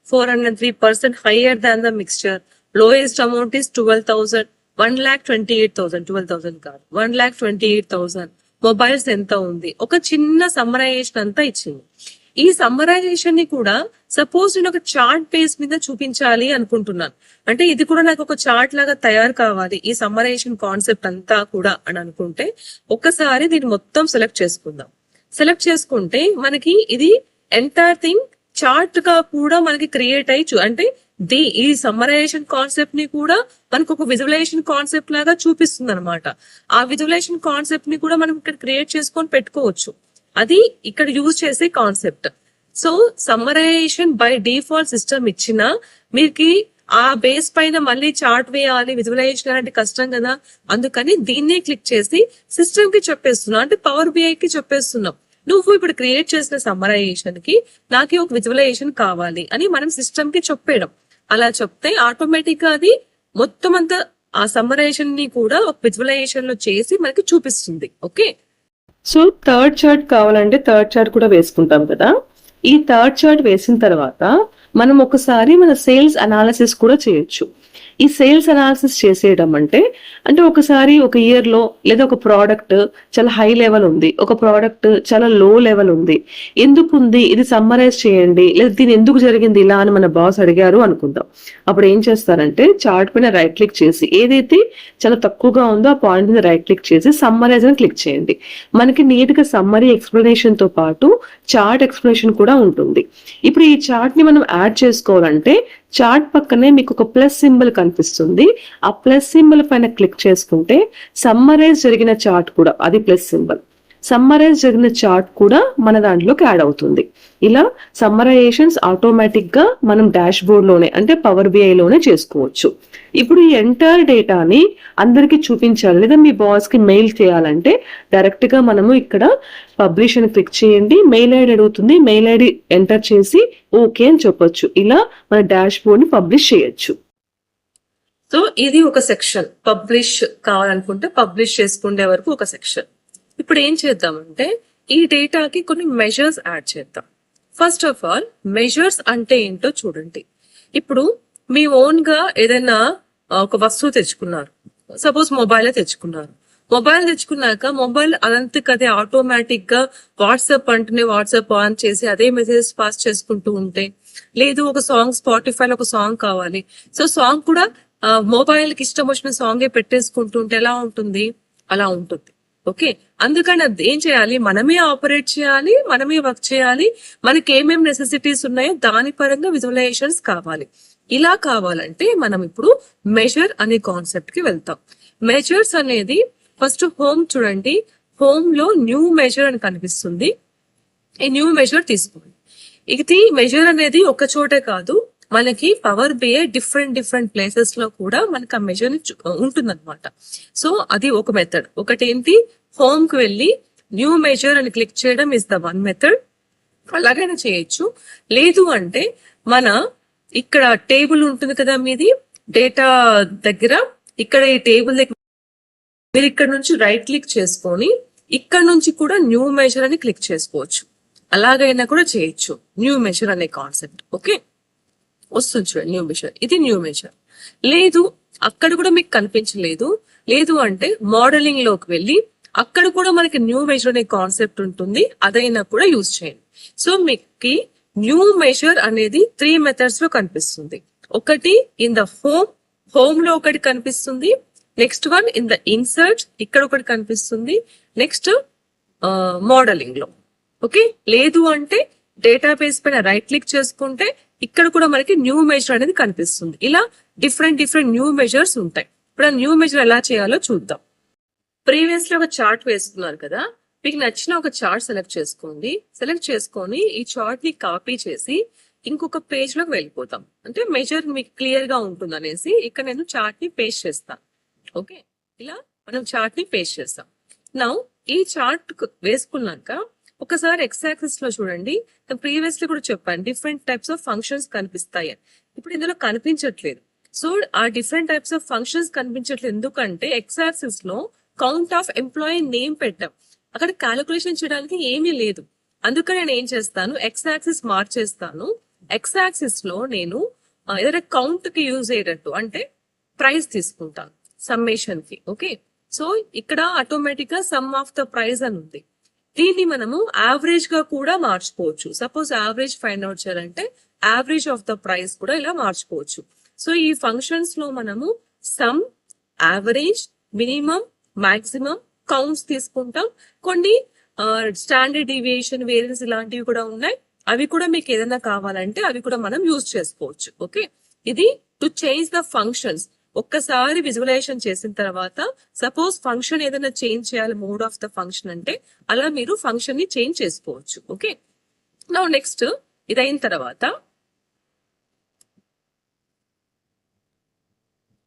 403% hire than the mixture, lowest amount is 12,000, 1,28,000, 12,000 కాదు 1,28,000. మొబైల్స్ ఎంత ఉంది, ఒక చిన్న సమ్మరైజేషన్ అంతా ఇచ్చింది. ఈ సమ్మరైజేషన్ ని కూడా సపోజ్ నేను ఒక చార్ట్ బేస్ మీద చూపించాలి అనుకుంటున్నాను, అంటే ఇది కూడా నాకు ఒక చార్ట్ లాగా తయారు కావాలి ఈ సమ్మరైజేషన్ కాన్సెప్ట్ అంతా కూడా అని అనుకుంటే ఒక్కసారి దీన్ని మొత్తం సెలెక్ట్ చేసుకుందాం. సెలెక్ట్ చేసుకుంటే మనకి ఇది ఎంటైర్ థింగ్ చార్ట్ గా కూడా మనకి క్రియేట్ అయ్యి అంటే ఈ సమ్మరైజేషన్ కాన్సెప్ట్ ని కూడా మనకు ఒక విజువలైజేషన్ కాన్సెప్ట్ లాగా చూపిస్తుంది అనమాట. ఆ విజువలైజేషన్ కాన్సెప్ట్ ని కూడా మనం ఇక్కడ క్రియేట్ చేసుకొని పెట్టుకోవచ్చు. అది ఇక్కడ యూజ్ చేసే concept. So summarisation by default system ఇచ్చిన మీకు ఆ బేస్ పైన మళ్ళీ చార్ట్ వేయాలి, విజువలైజేషన్ అంటే కష్టం కదా, అందుకని దీన్నే క్లిక్ చేసి సిస్టమ్ కి చెప్పేస్తున్నాం, అంటే పవర్ బిఐ కి చెప్పేస్తున్నాం, నువ్వు ఇప్పుడు క్రియేట్ చేసిన సమ్మరైజేషన్ కి నాకు ఒక విజువలైజేషన్ కావాలి అని మనం సిస్టమ్ కి చెప్పేయడం. అలా చెప్తే ఆటోమేటిక్ గా అది మొత్తం అంతా ఆ సమ్మరైజేషన్ ని కూడా ఒక విజువలైజేషన్ లో చేసి మనకి చూపిస్తుంది. ఓకే, సో థర్డ్ చార్ట్ కావాలంటే థర్డ్ చార్ట్ కూడా వేసుకుంటాం కదా. ఈ థర్డ్ చార్ట్ వేసిన తర్వాత మనం ఒకసారి మన సేల్స్ అనాలిసిస్ కూడా చేయొచ్చు. ఈ సేల్స్ అనాలిసిస్ చేసేయడం అంటే ఒకసారి ఒక ఇయర్ లో లేదా ఒక ప్రోడక్ట్ చాలా హై లెవెల్ ఉంది, ఒక ప్రోడక్ట్ చాలా లో లెవెల్ ఉంది, ఎందుకు ఉంది ఇది సమ్మరైజ్ చేయండి, లేదా దీని ఎందుకు జరిగింది ఇలా అని మన బాస్ అడిగారు అనుకుందాం. అప్పుడు ఏం చేస్తారంటే చార్ట్ పైన రైట్ క్లిక్ చేసి ఏదైతే చాలా తక్కువగా ఉందో ఆ పాయింట్ మీద రైట్ క్లిక్ చేసి సమ్మరైజ్ అని క్లిక్ చేయండి. మనకి నీట్ గా సమ్మరీ ఎక్స్ప్లెనేషన్ తో పాటు చార్ట్ ఎక్స్ప్లెనేషన్ కూడా ఉంటుంది. ఇప్పుడు ఈ చార్ట్ ని మనం యాడ్ చేసుకోవాలంటే చార్ట్ పక్కనే మీకు ఒక ప్లస్ సింబల్ కనిపిస్తుంది. ఆ ప్లస్ సింబల్ పైన క్లిక్ చేసుకుంటే సమ్మరైజ్ జరిగిన చార్ట్ కూడా, అది ప్లస్ సింబల్, సమ్మరైజ్ జరిగిన చార్ట్ కూడా మన దాంట్లోకి యాడ్ అవుతుంది. ఇలా సమ్మరైజేషన్స్ ఆటోమేటిక్ గా మనం డాష్ బోర్డ్ లోనే అంటే పవర్ బిఐ లోనే చేసుకోవచ్చు. ఇప్పుడు ఈ ఎంటైర్ డేటాని అందరికి చూపించాలి లేదా మీ బాస్ కి మెయిల్ చేయాలంటే డైరెక్ట్ గా మనము ఇక్కడ పబ్లిష్ అని క్లిక్ చేయండి, మెయిల్ ఐడి అడుగుతుంది, మెయిల్ ఐడి ఎంటర్ చేసి ఓకే అని చెప్పొచ్చు. ఇలా మన డాష్ బోర్డ్ ని పబ్లిష్ చేయొచ్చు. సో ఇది ఒక సెక్షన్. పబ్లిష్ కావాలనుకుంటే పబ్లిష్ చేసుకునే వరకు ఒక సెక్షన్. ఇప్పుడు ఏం చేద్దామంటే ఈ డేటాకి కొన్ని మెజర్స్ యాడ్ చేద్దాం. ఫస్ట్ ఆఫ్ ఆల్ మెజర్స్ అంటే ఏంటో చూడండి. ఇప్పుడు మీ ఓన్ గా ఏదైనా ఒక వస్తువు తెచ్చుకున్నారు, సపోజ్ మొబైల్ తెచ్చుకున్నారు. మొబైల్ తెచ్చుకున్నాక మొబైల్ అదంతకదే ఆటోమేటిక్ గా వాట్సాప్ అంటేనే వాట్సాప్ ఆన్ చేసి అదే మెసేజ్ పాస్ చేసుకుంటూ ఉంటే, లేదు ఒక సాంగ్ స్పాటిఫైలో ఒక సాంగ్ కావాలి, సో సాంగ్ కూడా మొబైల్ కి ఇష్టం వచ్చిన సాంగే పెట్టేసుకుంటూ ఉంటే ఎలా ఉంటుంది, అలా ఉంటుంది. ఓకే, అందుకని అది ఏం చేయాలి, మనమే ఆపరేట్ చేయాలి, మనమే వర్క్ చేయాలి, మనకి ఏమేమి నెసెసిటీస్ ఉన్నాయో దాని పరంగా విజువలైజేషన్స్ కావాలి. ఇలా కావాలంటే మనం ఇప్పుడు మెజర్ అనే కాన్సెప్ట్ కి వెళ్తాం. మెజర్స్ అనేది ఫస్ట్ హోమ్ చూడండి, హోమ్ లో న్యూ మెజర్ అని కనిపిస్తుంది. ఈ న్యూ మెజర్ తీసుకోండి. ఇది మెజర్ అనేది ఒక చోటే కాదు, మనకి పవర్ బిఐ డిఫరెంట్ ప్లేసెస్ లో కూడా మనకి ఆ మెజర్ ఉంటుంది అనమాట. సో అది ఒక మెథడ్. ఒకటేంటి, హోమ్ కి వెళ్ళి న్యూ మెజర్ అని క్లిక్ చేయడం ఇస్ ద వన్ మెథడ్. అలాగైనా చేయొచ్చు. లేదు అంటే మన ఇక్కడ టేబుల్ ఉంటుంది కదా మీది డేటా దగ్గర, ఇక్కడ ఈ టేబుల్ దగ్గర మీరు ఇక్కడ నుంచి రైట్ క్లిక్ చేసుకొని ఇక్కడ నుంచి కూడా న్యూ మెజర్ అని క్లిక్ చేసుకోవచ్చు. అలాగైనా కూడా చేయొచ్చు. న్యూ మెజర్ అనే కాన్సెప్ట్. ఓకే, వస్తుంది చూడండి న్యూ మెజర్, ఇది న్యూ మెజర్. లేదు అక్కడ కూడా మీకు కనిపించలేదు, లేదు అంటే మోడలింగ్ లోకి వెళ్ళి అక్కడ కూడా మనకి న్యూ మెజర్ అనే కాన్సెప్ట్ ఉంటుంది, అదైనా కూడా యూజ్ చేయండి. సో మీకు న్యూ మెజర్ అనేది 3 మెథడ్స్ లో కనిపిస్తుంది. ఒకటి ఇన్ ద హోమ్ లో ఒకటి కనిపిస్తుంది, next one in the insert ఇక్కడ ఒకటి కనిపిస్తుంది, నెక్స్ట్ మోడలింగ్ లో. ఓకే, లేదు అంటే డేటాబేస్ పైన రైట్ క్లిక్ చేసుకుంటే ఇక్కడ కూడా మనకి న్యూ మెజర్ అనేది కనిపిస్తుంది. ఇలా డిఫరెంట్ న్యూ మెజర్స్ ఉంటాయి. ఇప్పుడు ఆ న్యూ మెజర్ ఎలా చేయాలో చూద్దాం. ప్రీవియస్ లో ఒక చార్ట్ వేసుకున్నారు కదా, మీకు నచ్చిన ఒక చార్ట్ సెలెక్ట్ చేసుకోండి. సెలెక్ట్ చేసుకొని ఈ చార్ట్ ని కాపీ చేసి ఇంకొక పేజ్ లోకి వెళ్ళిపోతాం. అంటే మెజర్ మీకు క్లియర్ గా ఉంటుంది అనేసి ఇక్కడ నేను చార్ట్ ని పేస్ట్ చేస్తాను. ఓకే, ఇలా మనం చార్ట్ ని పేస్ట్ చేస్తాం. నౌ ఈ చార్ట్ వేసుకున్నాక ఒకసారి ఎక్స్ యాక్సిస్ లో చూడండి, ప్రీవియస్ లో కూడా చెప్పాను డిఫరెంట్ టైప్స్ ఆఫ్ ఫంక్షన్స్ కనిపిస్తాయి. ఇప్పుడు ఇందులో కనిపించట్లేదు. సో ఆ డిఫరెంట్ టైప్స్ ఆఫ్ ఫంక్షన్స్ కనిపించట్లేదు ఎందుకంటే ఎక్స్ యాక్సిస్ లో కౌంట్ ఆఫ్ ఎంప్లాయీ నేమ్ పెట్టాం, అక్కడ క్యాలిక్యులేషన్ చేయడానికి ఏమీ లేదు. అందుకని నేను ఏం చేస్తాను, ఎక్స్ యాక్సిస్ మార్చేస్తాను. ఎక్స్ యాక్సిస్ లో నేను ఏదైనా కౌంట్ కి యూజ్ అయ్యేటట్టు అంటే ప్రైస్ తీసుకుంటాను సమ్మేషన్ కి. ఓకే, సో ఇక్కడ ఆటోమేటిక్ గా సమ్ ఆఫ్ ద ప్రైస్ అని ఉంది. దీన్ని మనము యావరేజ్ గా కూడా మార్చుకోవచ్చు. సపోజ్ యావరేజ్ ఫైండ్ అవుట్ చేయాలంటే యావరేజ్ ఆఫ్ ద ప్రైస్ కూడా ఇలా మార్చుకోవచ్చు. సో ఈ ఫంక్షన్స్ లో మనము some, average, minimum, maximum, counts తీసుకుంటాం. కొన్ని స్టాండర్డ్ డీవియేషన్, వేరియన్స్ ఇలాంటివి కూడా ఉన్నాయి. అవి కూడా మీకు ఏదైనా కావాలంటే అవి కూడా మనం యూజ్ చేసుకోవచ్చు. ఓకే, ఇది టు చేంజ్ ద ఫంక్షన్స్. ఒక్కసారి విజువలైజేషన్ చేసిన తర్వాత సపోజ్ ఫంక్షన్ ఏదైనా చేంజ్ చేయాలి, మోడ్ ఆఫ్ ద ఫంక్షన్ అంటే అలా మీరు ఫంక్షన్ ని చేంజ్ చేసుకోవచ్చు. ఓకే, నౌ నెక్స్ట్ ఇదైన తర్వాత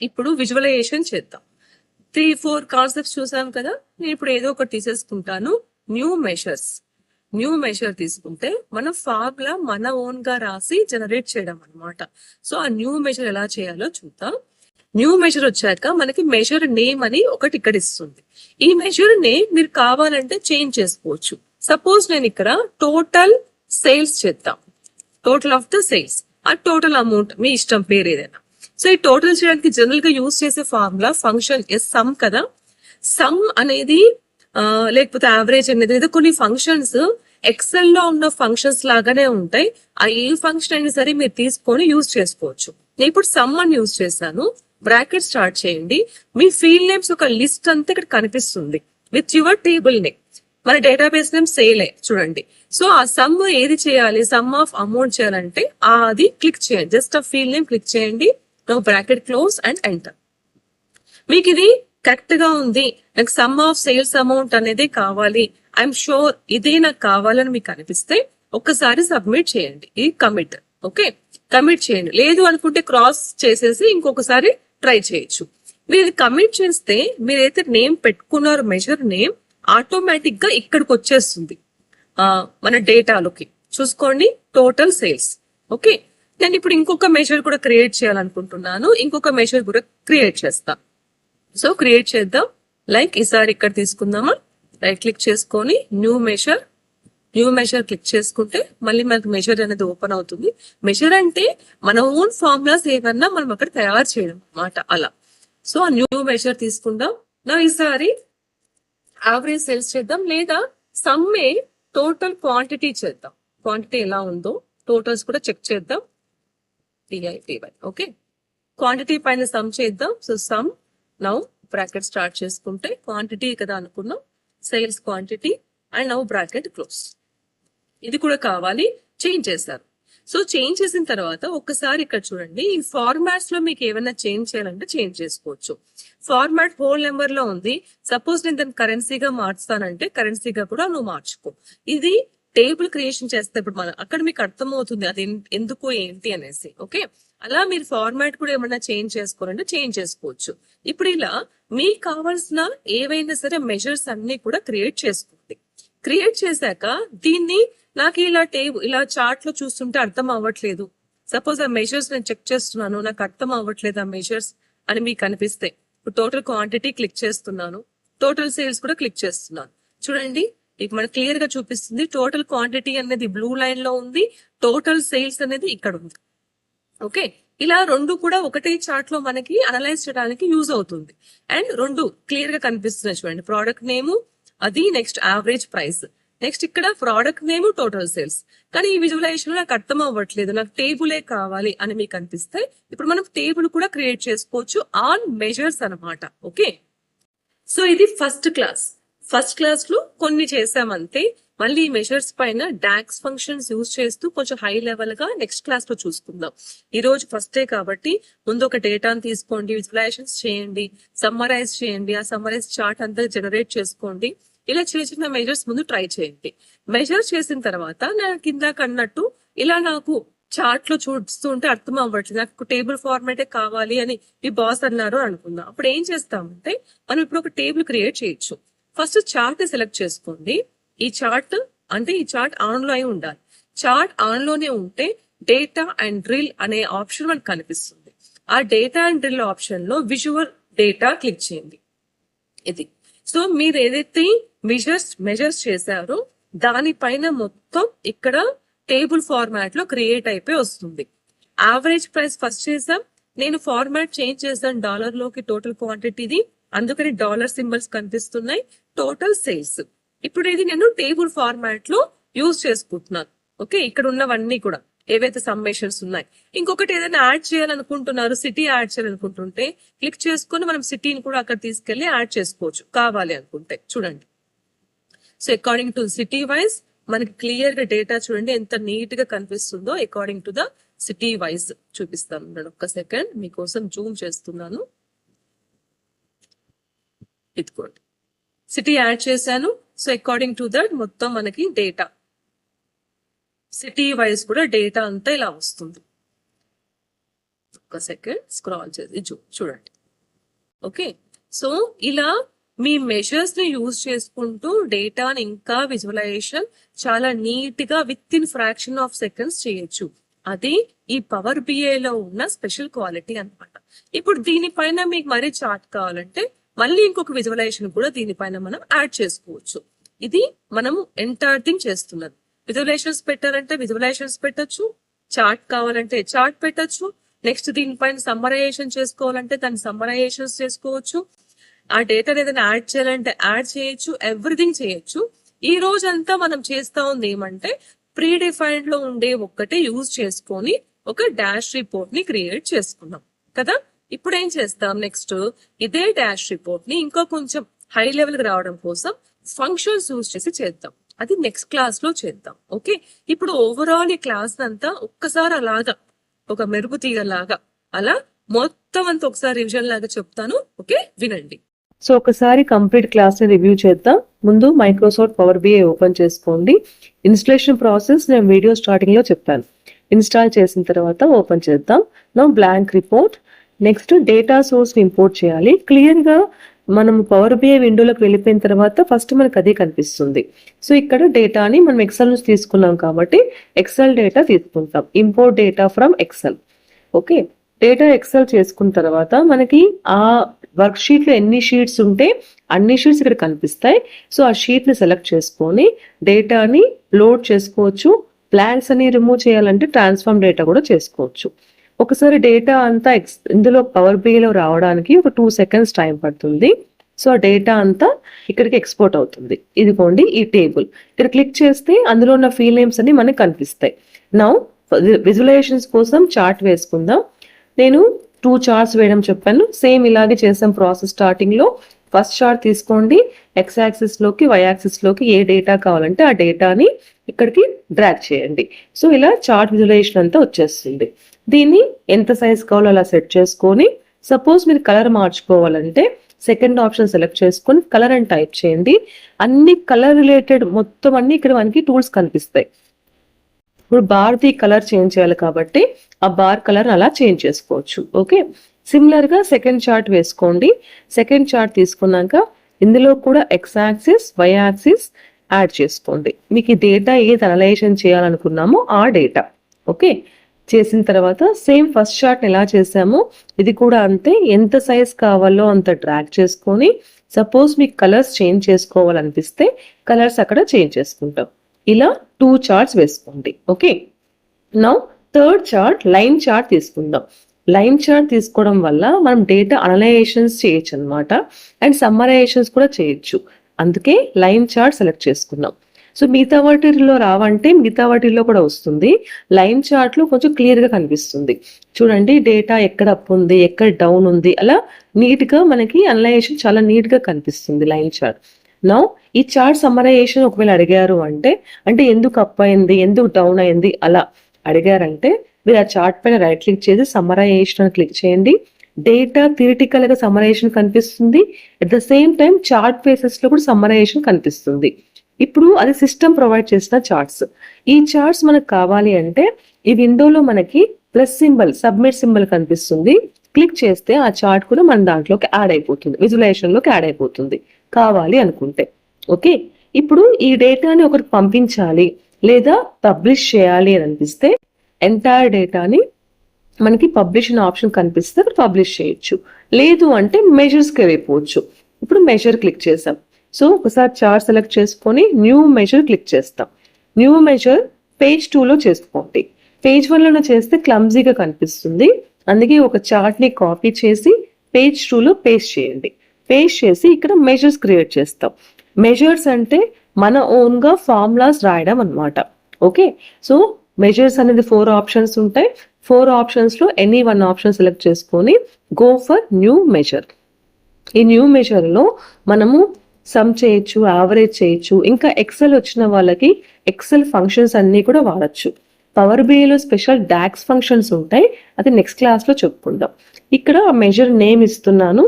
ఇప్పుడు విజువలైజేషన్ చేద్దాం. 3-4 కాన్సెప్ట్స్ చూసాం కదా, నేను ఇప్పుడు ఏదో ఒకటి తీసేసుకుంటాను. న్యూ మెషర్ తీసుకుంటే మనం ఫార్ములా మన ఓన్ గా రాసి జనరేట్ చేయడం అనమాట. సో ఆ న్యూ మెషర్ ఎలా చేయాలో చూద్దాం. న్యూ మెజర్ వచ్చాక మనకి మెజర్ నేమ్ అని ఒకటి ఇక్కడ ఇస్తుంది. ఈ మెజర్ నేమ్ మీరు కావాలంటే చేంజ్ చేసుకోవచ్చు. సపోజ్ నేను ఇక్కడ టోటల్ సేల్స్ చేద్దాం, టోటల్ ఆఫ్ ద సేల్స్, ఆ టోటల్ అమౌంట్ మీ ఇష్టం పేరు ఏదైనా. సో ఈ టోటల్ చేయడానికి జనరల్ గా యూజ్ చేసే ఫార్ములా ఫంక్షన్ సమ్ కదా. సమ్ అనేది లేకపోతే యావరేజ్ అనేది ఏదో కొన్ని ఫంక్షన్స్ ఎక్సెల్ లో ఉన్న ఫంక్షన్స్ లాగానే ఉంటాయి. ఆ ఏ ఫంక్షన్ అయినా సరే మీరు తీసుకొని యూజ్ చేసుకోవచ్చు. నేను ఇప్పుడు సమ్ అని యూజ్ చేశాను. బ్రాకెట్ స్టార్ట్ చేయండి. మీ ఫీల్డ్ నేమ్స్ ఒక లిస్ట్ అంతా ఇక్కడ కనిపిస్తుంది విత్ యువర్ టేబుల్ నేమ్. మన డేటాబేస్ నేమ్ సేలే చూడండి. సో ఆ సమ్ ఏది చేయాలి, సమ్ ఆఫ్ అమౌంట్ చేయాలంటే అది క్లిక్ చేయండి. జస్ట్ ఆ ఫీల్డ్ నేమ్ క్లిక్ చేయండి. No bracket close and enter. మీకు ఇది కరెక్ట్ గా ఉంది, నాకు సమ్ ఆఫ్ సేల్స్ అమౌంట్ అనేది కావాలి, ఐఎమ్ షూర్ ఇదే నాకు కావాలని మీకు అనిపిస్తే ఒక్కసారి సబ్మిట్ చేయండి. ఇది కమిట్. ఓకే, కమిట్ చేయండి. లేదు అనుకుంటే క్రాస్ చేసేసి ఇంకొకసారి ట్రై చేయొచ్చు. మీరు కమిట్ చేస్తే మీరైతే నేమ్ పెట్టుకున్నారు మెజర్ నేమ్, ఆటోమేటిక్ గా ఇక్కడికి వచ్చేస్తుంది మన డేటాలోకి. చూసుకోండి టోటల్ సేల్స్. ఓకే, నేను ఇప్పుడు ఇంకొక మెజర్ కూడా క్రియేట్ చేయాలనుకుంటున్నాను. ఇంకొక మెజర్ కూడా క్రియేట్ చేస్తా. సో క్రియేట్ చేద్దాం. లైక్ ఈసారి ఇక్కడ తీసుకుందామా, రైట్ క్లిక్ చేసుకొని న్యూ మెజర్ క్లిక్ చేసుకుంటే మళ్ళీ మనకి మెజర్ అనేది ఓపెన్ అవుతుంది. మెజర్ అంటే మన ఓన్ ఫార్ములాస్ ఏమన్నా మనం అక్కడ తయారు చేయడం అన్నమాట అలా. సో ఆ న్యూ మెజర్ తీసుకుందాం. నా ఈసారి యావరేజ్ సేల్స్ చేద్దాం, లేదా సమ్మే టోటల్ క్వాంటిటీ చేద్దాం. క్వాంటిటీ ఎలా ఉందో టోటల్స్ కూడా చెక్ చేద్దాం. TI. ఓకే, క్వాంటిటీ పైన సమ్ చేద్దాం. So some now bracket start చేసుకుంటే క్వాంటిటీ కదా అనుకున్నాం, sales quantity and now bracket close. ఇది కూడా కావాలి, చేంజ్ చేశారు. సో చేంజ్ చేసిన తర్వాత ఒక్కసారి ఇక్కడ చూడండి, ఈ ఫార్మాట్స్ లో మీకు ఏమైనా చేంజ్ చేయాలంటే చేంజ్ చేసుకోవచ్చు. ఫార్మాట్ హోల్ నెంబర్ లో ఉంది. సపోజ్ నేను దాన్ని కరెన్సీగా మార్చుతానంటే కరెన్సీగా కూడా నువ్వు మార్చుకో. ఇది టేబుల్ క్రియేషన్ చేస్తే ఇప్పుడు మనం అక్కడ మీకు అర్థమవుతుంది అది ఎందుకు ఏంటి అనేసి. ఓకే, అలా మీరు ఫార్మాట్ కూడా ఏమైనా చేంజ్ చేసుకోవాలంటే చేంజ్ చేసుకోవచ్చు. ఇప్పుడు ఇలా మీకు కావాల్సిన ఏవైనా సరే మెజర్స్ అన్ని కూడా క్రియేట్ చేసుకోండి. క్రియేట్ చేశాక దీన్ని నాకు ఇలా చార్ట్ లో చూస్తుంటే అర్థం అవ్వట్లేదు, సపోజ్ ఆ మెజర్స్ నేను చెక్ చేస్తున్నాను, నాకు అర్థం అవ్వట్లేదు ఆ మెజర్స్ అని మీకు అనిపిస్తే ఇప్పుడు టోటల్ క్వాంటిటీ క్లిక్ చేస్తున్నాను, టోటల్ సేల్స్ కూడా క్లిక్ చేస్తున్నాను. చూడండి ఇక మనకు క్లియర్ గా చూపిస్తుంది. టోటల్ క్వాంటిటీ అనేది బ్లూ లైన్ లో ఉంది, టోటల్ సేల్స్ అనేది ఇక్కడ ఉంది. ఓకే, ఇలా రెండు కూడా ఒకటే చార్ట్ లో మనకి అనలైజ్ చేయడానికి యూజ్ అవుతుంది. అండ్ రెండు క్లియర్ గా కనిపిస్తున్నాయి చూడండి, ప్రోడక్ట్ నేమ్ అది నెక్స్ట్ యావరేజ్ ప్రైస్, నెక్స్ట్ ఇక్కడ ప్రోడక్ట్ నేమ్, టోటల్ సేల్స్. కానీ ఈ విజువలైజేషన్ నాకు అర్థం అవ్వట్లేదు, నాకు టేబులే కావాలి అని మీకు అనిపిస్తే ఇప్పుడు మనం టేబుల్ కూడా క్రియేట్ చేసుకోవచ్చు ఆన్ మెజర్స్ అన్నమాట. ఓకే, సో ఇది ఫస్ట్ క్లాస్ లో కొన్ని చేసామంతే. మళ్ళీ ఈ మెజర్స్ పైన డాక్స్ ఫంక్షన్స్ యూజ్ చేస్తూ కొంచెం హై లెవెల్ గా నెక్స్ట్ క్లాస్ లో చూసుకుందాం. ఈ రోజు ఫస్ట్ డే కాబట్టి ముందు ఒక డేటాను తీసుకోండి, విజువలైజేషన్స్ చేయండి, సమ్మరైజ్ చేయండి, ఆ సమ్మరైజ్ చార్ట్ అంతా జనరేట్ చేసుకోండి. ఇలా చిన్న చిన్న మెజర్స్ ముందు ట్రై చేయండి. మెజర్ చేసిన తర్వాత నాకు కిందాక అన్నట్టు ఇలా నాకు చార్ట్ లో చూస్తుంటే అర్థం అవ్వట్లేదు, నాకు టేబుల్ ఫార్మాటే కావాలి అని మీ బాస్ అన్నారు అనుకుందాం. అప్పుడు ఏం చేస్తామంటే మనం ఇప్పుడు ఒక టేబుల్ క్రియేట్ చేయొచ్చు. ఫస్ట్ చార్ట్ సెలెక్ట్ చేసుకోండి. ఈ చార్ట్ ఆన్ లో అయి ఉండాలి. చార్ట్ ఆన్ లోనే ఉంటే డేటా అండ్ డ్రిల్ అనే ఆప్షన్ మనకు కనిపిస్తుంది. ఆ డేటా అండ్ డ్రిల్ ఆప్షన్ లో విజువల్ డేటా క్లిక్ చేయండి. ఇది సో మీరు ఏదైతే మెజర్స్ చేశారో దానిపైన మొత్తం ఇక్కడ టేబుల్ ఫార్మాట్ లో క్రియేట్ అయిపోయి వస్తుంది. యావరేజ్ ప్రైస్ ఫస్ట్ చేసాం, నేను ఫార్మాట్ చేంజ్ చేశాను డాలర్ లోకి, టోటల్ క్వాంటిటీది, అందుకని డాలర్ సింబల్స్ కనిపిస్తున్నాయి. టోటల్ సేల్స్ ఇప్పుడు ఇది నేను టేబుల్ ఫార్మాట్ లో యూజ్ చేసుకుంటున్నాను. ఓకే, ఇక్కడ ఉన్నవన్నీ కూడా ఏవైతే సమ్మేషన్స్ ఉన్నాయి. ఇంకొకటి ఏదైనా యాడ్ చేయాలనుకుంటున్నారు, సిటీ యాడ్ చేయాలనుకుంటుంటే క్లిక్ చేసుకుని మనం సిటీని కూడా అక్కడ తీసుకెళ్లి యాడ్ చేసుకోవచ్చు కావాలి అనుకుంటే. చూడండి, so according to city wise మనకి క్లియర్ గా డేటా చూడండి ఎంత నీట్ గా కనిపిస్తుందో. According to the city wise చూపిస్తాను. నేను ఒక్క సెకండ్ మీకోసం జూమ్ చేస్తున్నాను. ఇదిగోండి, సిటీ యాడ్ చేశాను. సో అకార్డింగ్ టు దట్ మొత్తం మనకి డేటా సిటీ వైజ్ కూడా డేటా అంతా ఇలా వస్తుంది. ఒక్క సెకండ్ స్క్రాల్ చేసి చూడండి. ఓకే, సో ఇలా మీ మెజర్స్ ని యూజ్ చేసుకుంటూ డేటాని ఇంకా విజువలైజేషన్ చాలా నీట్ గా with in fraction of seconds చేయొచ్చు. అది ఈ పవర్ బిఐ లో ఉన్న స్పెషల్ క్వాలిటీ అన్నమాట. ఇప్పుడు దీనిపైన మీకు మరీ చార్ట్ కావాలంటే మళ్ళీ ఇంకొక విజువలైజేషన్ కూడా దీనిపైన మనం యాడ్ చేసుకోవచ్చు. ఇది మనము ఎంటైర్ థింగ్ చేస్తున్నది. విజువలైజేషన్స్ పెట్టాలంటే విజువలైజేషన్స్ పెట్టచ్చు, చార్ట్ కావాలంటే చార్ట్ పెట్టచ్చు, నెక్స్ట్ దీనిపైన సమ్మరైజేషన్ చేసుకోవాలంటే దాన్ని సమ్మరైజేషన్స్ చేసుకోవచ్చు, ఆ డేటా ఏదైనా యాడ్ చేయాలంటే యాడ్ చేయొచ్చు, ఎవ్రీథింగ్ చేయొచ్చు. ఈ రోజంతా మనం చేస్తా ఉంది ఏమంటే ప్రీ డిఫైన్డ్ లో ఉండే ఒక్కటే యూజ్ చేసుకొని ఒక డాష్ రిపోర్ట్ ని క్రియేట్ చేసుకున్నాం కదా. ఇప్పుడు ఏం చేస్తాం, నెక్స్ట్ ఇదే డాష్ రిపోర్ట్ ని ఇంకా కొంచెం హై లెవెల్ కి రావడం కోసం ఫంక్షన్స్ యూజ్ చేసి చేద్దాం. అది నెక్స్ట్ క్లాస్ లో చేద్దాం. ఓకే, ఇప్పుడు ఓవరాల్ ఈ క్లాస్ అంతా ఒక్కసారి అలాగా ఒక మెరుపు తీగలాగా అలా మొత్తం అంతా ఒకసారి రివిజన్ లాగా చెప్తాను. ఓకే, వినండి. సో ఒకసారి కంప్లీట్ క్లాస్ ని రివ్యూ చేద్దాం. ముందు మైక్రోసాఫ్ట్ పవర్ బిఐ ఓపెన్ చేసుకోండి. ఇన్స్టలేషన్ ప్రాసెస్ నేను వీడియో స్టార్టింగ్ లో చెప్పాను. ఇన్స్టాల్ చేసిన తర్వాత ఓపెన్ చేద్దాం. Now blank report. Next data source ని ఇంపోర్ట్ చేయాలి. క్లియర్ గా మనం పవర్ బిఐ విండోలోకి వెళ్ళిపోయిన తర్వాత ఫస్ట్ మనకు అదే కనిపిస్తుంది. సో ఇక్కడ డేటాని మనం ఎక్సెల్ నుంచి తీసుకున్నాం కాబట్టి ఎక్సెల్ డేటా తీసుకుంటాం. Import data from Excel. Okay, data Excel చేసుకున్న తర్వాత మనకి ఆ వర్క్ షీట్ లో ఎన్ని షీట్స్ ఉంటే అన్ని షీట్స్ ఇక్కడ కనిపిస్తాయి. సో ఆ షీట్ ని సెలెక్ట్ చేసుకొని డేటాని లోడ్ చేసుకోవచ్చు. బ్లాంక్స్ అని రిమూవ్ చేయాలంటే ట్రాన్స్ఫార్మ్ డేటా కూడా చేసుకోవచ్చు. ఒకసారి డేటా అంతా ఇందులో పవర్ బిఐలో రావడానికి ఒక 2 seconds టైం పడుతుంది. సో ఆ డేటా అంతా ఇక్కడికి ఎక్స్పోర్ట్ అవుతుంది. ఇదిగోండి ఈ టేబుల్. ఇక్కడ క్లిక్ చేస్తే అందులో ఉన్న ఫీల్డ్ నేమ్స్ అన్ని మనకి కనిపిస్తాయి. నౌ విజువలైజేషన్స్ కోసం చార్ట్ వేసుకుందాం. నేను 2 charts వేయడం చెప్పాను. సేమ్ ఇలాగే చేసాం ప్రాసెస్ స్టార్టింగ్ లో. ఫస్ట్ చార్ట్ తీసుకోండి, ఎక్స్ యాక్సిస్ లోకి వై యాక్సిస్ లోకి ఏ డేటా కావాలంటే ఆ డేటాని ఇక్కడికి డ్రాగ్ చేయండి. సో ఇలా చార్ట్ విజువలైజేషన్ అంతా వచ్చేస్తుంది. దీన్ని ఎంత సైజ్ కావాలో అలా సెట్ చేసుకొని, సపోజ్ మీరు కలర్ మార్చుకోవాలంటే సెకండ్ ఆప్షన్ సెలెక్ట్ చేసుకొని కలర్ అని టైప్ చేయండి. అన్ని కలర్ రిలేటెడ్ మొత్తం అన్ని ఇక్కడ మనకి టూల్స్ కనిపిస్తాయి. ఇప్పుడు బార్ ది కలర్ చేంజ్ చేయాలి కాబట్టి ఆ బార్ కలర్ అలా చేంజ్ చేసుకోవచ్చు. ఓకే, సిమిలర్ గా సెకండ్ చార్ట్ వేసుకోండి. సెకండ్ చార్ట్ తీసుకున్నాక ఇందులో కూడా X axis Y axis add చేసుకోండి. మీకు ఈ డేటా ఏది అనలైజేషన్ చేయాలనుకున్నామో ఆ డేటా. ఓకే, చేసిన తర్వాత సేమ్ ఫస్ట్ చార్ట్ ఎలా చేసామో ఇది కూడా అంతే. ఎంత సైజ్ కావాలో అంత డ్రాగ్ చేసుకొని, సపోజ్ మీకు కలర్స్ చేంజ్ చేసుకోవాలనిపిస్తే కలర్స్ అక్కడ చేంజ్ చేసుకుంటాం. ఇలా 2 charts వేసుకోండి. Okay, now third chart line chart తీసుకుందాం. లైన్ చార్ట్ తీసుకోవడం వల్ల మనం డేటా అనలైజేషన్స్ చేయొచ్చు అనమాట. అండ్ సమ్మరైజేషన్స్ కూడా చేయొచ్చు. అందుకే లైన్ చార్ట్ సెలెక్ట్ చేసుకున్నాం. సో మిగతా వాటిల్లో రావంటే మిగతా వాటిల్లో కూడా వస్తుంది. లైన్ చార్ట్ లో కొంచెం క్లియర్ గా కనిపిస్తుంది. చూడండి డేటా ఎక్కడ అప్ ఉంది, ఎక్కడ డౌన్ ఉంది, అలా నీట్ గా మనకి అనలైజేషన్ చాలా నీట్ గా కనిపిస్తుంది లైన్ చార్ట్. నౌ ఈ చార్ట్ సమ్మరైజేషన్ ఒకవేళ అడిగారు అంటే ఎందుకు అప్ అయింది, ఎందుకు డౌన్ అయింది అలా అడిగారంటే మీరు ఆ చార్ట్ పైన రైట్ క్లిక్ చేసి సమ్మరైజేషన్ క్లిక్ చేయండి. డేటా థియరిటికల్ గా సమ్మరైజేషన్ కనిపిస్తుంది. At the same time chart faces లో కూడా సమ్మరైజేషన్ కనిపిస్తుంది. ఇప్పుడు అది సిస్టమ్ ప్రొవైడ్ చేసిన చార్ట్స్. ఈ చార్ట్స్ మనకు కావాలి అంటే ఈ విండోలో మనకి ప్లస్ సింబల్, సబ్మిట్ సింబల్ కనిపిస్తుంది. క్లిక్ చేస్తే ఆ చార్ట్ కూడా మన దాంట్లోకి యాడ్ అయిపోతుంది, విజువలైజేషన్ లోకి యాడ్ అయిపోతుంది కావాలి అనుకుంటే. ఓకే, ఇప్పుడు ఈ డేటాని ఒకరికి పంపించాలి లేదా పబ్లిష్ చేయాలి అని అనిపిస్తే ఎంటైర్ డేటాని మనకి పబ్లిష్ అనే ఆప్షన్ కనిపిస్తే పబ్లిష్ చేయొచ్చు. లేదు అంటే మెజర్స్ కి వెళ్ళిపోవచ్చు. ఇప్పుడు మెజర్ క్లిక్ చేసాం. సో ఒకసారి చార్ట్ సెలెక్ట్ చేసుకొని న్యూ మెజర్ క్లిక్ చేస్తాం. న్యూ మెజర్ పేజ్ 2లో చేసుకోండి. పేజ్ 1లో చేస్తే క్లమ్జీగా కనిపిస్తుంది. అందుకే ఒక చార్ట్ ని కాపీ చేసి పేజ్ 2లో పేస్ట్ చేయండి. పేస్ట్ చేసి ఇక్కడ మెజర్స్ క్రియేట్ చేస్తాం. మెజర్స్ అంటే మన ఓన్ గా ఫార్ములాస్ రాయడం అన్నమాట. ఓకే, సో మెజర్స్ అనేది 4 ఆప్షన్స్ ఉంటాయి. 4 ఆప్షన్స్ లో ఎనీ 1 ఆప్షన్ సెలెక్ట్ చేసుకొని గో ఫర్ న్యూ మెజర్. ఈ న్యూ మెజర్ లో మనము సమ్ చేయొచ్చు, యావరేజ్ చేయొచ్చు. ఇంకా ఎక్సెల్ వచ్చిన వాళ్ళకి ఎక్సెల్ ఫంక్షన్స్ అన్ని కూడా వాడచ్చు. పవర్ బిఐలో స్పెషల్ డాక్స్ ఫంక్షన్స్ ఉంటాయి, అది నెక్స్ట్ క్లాస్ లో చెప్పుకుందాం. ఇక్కడ మెజర్ నేమ్ ఇస్తున్నాను.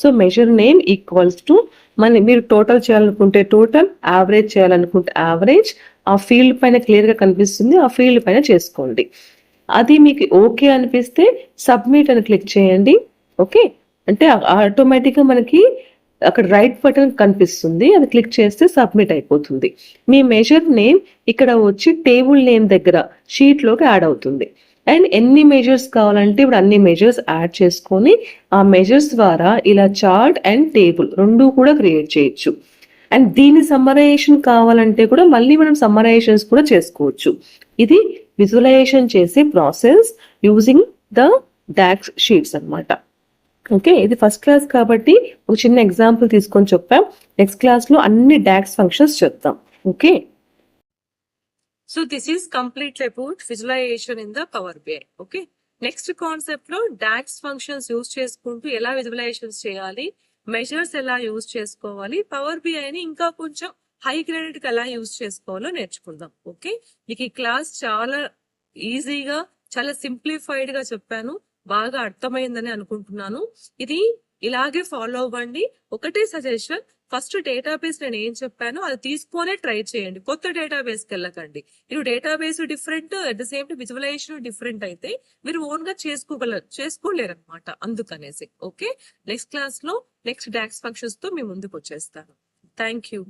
So measure name equals to మీరు టోటల్ చేయాలనుకుంటే టోటల్, యావరేజ్ చేయాలనుకుంటే యావరేజ్. ఆ ఫీల్డ్ పైన క్లియర్ గా కనిపిస్తుంది, ఆ ఫీల్డ్ పైన చేసుకోండి. అది మీకు ఓకే అనిపిస్తే సబ్మిట్ అని క్లిక్ చేయండి. ఓకే, అంటే ఆటోమేటిక్ గా మనకి అక్కడ రైట్ బటన్ కనిపిస్తుంది, అది క్లిక్ చేస్తే సబ్మిట్ అయిపోతుంది. మీ మెజర్ నేమ్ ఇక్కడ వచ్చి టేబుల్ నేమ్ దగ్గర షీట్ లోకి యాడ్ అవుతుంది. అండ్ ఎన్ని మెజర్స్ కావాలంటే ఇప్పుడు అన్ని మెజర్స్ యాడ్ చేసుకొని ఆ మెజర్స్ ద్వారా ఇలా చార్ట్ అండ్ టేబుల్ రెండు కూడా క్రియేట్ చేయొచ్చు. అండ్ దీని సమ్మరైజేషన్ కావాలంటే కూడా మళ్ళీ మనం సమ్మరైజేషన్స్ కూడా చేసుకోవచ్చు. ఇది విజువలైజేషన్ చేసే process using the DAX sheets అన్నమాట. ఓకే, ఇది ఫస్ట్ క్లాస్ కాబట్టి ఒక చిన్న ఎగ్జాంపుల్ తీసుకొని చెప్పాం. నెక్స్ట్ క్లాస్ లో అన్ని డాక్స్ ఫంక్షన్స్ చెప్తాం. Okay, so this is complete about visualisation in the power BI. Okay, next concept లో డాక్స్ ఫంక్షన్స్ యూజ్ చేసుకుంటూ ఎలా విజువలైజేషన్స్ చేయాలి, మెజర్స్ ఎలా యూజ్ చేసుకోవాలి, పవర్ బిఐని ఇంకా కొంచెం హై గ్రేడెడ్ గా ఎలా యూజ్ చేసుకోవాలో నేర్చుకుందాం. ఓకే, మీకు ఈ క్లాస్ చాలా ఈజీగా, చాలా సింప్లిఫైడ్ గా చెప్పాను, బాగా అర్థమైందని అనుకుంటున్నాను. ఇది ఇలాగే ఫాలో అవ్వండి. ఒకటే సజెషన్, ఫస్ట్ డేటాబేస్ నేను ఏం చెప్పానో అది తీసుకొనే ట్రై చేయండి, కొత్త డేటాబేస్ కి వెళ్ళకండి. మీరు database different, at the same time visualisation different అయితే మీరు ఓన్ గా చేసుకోలేరు అనమాట. అందుకనేసి ఓకే, నెక్స్ట్ క్లాస్ లో నెక్స్ట్ డాక్స్ ఫంక్షన్స్ తో మీ ముందుకు వచ్చేస్తాను. Thank you.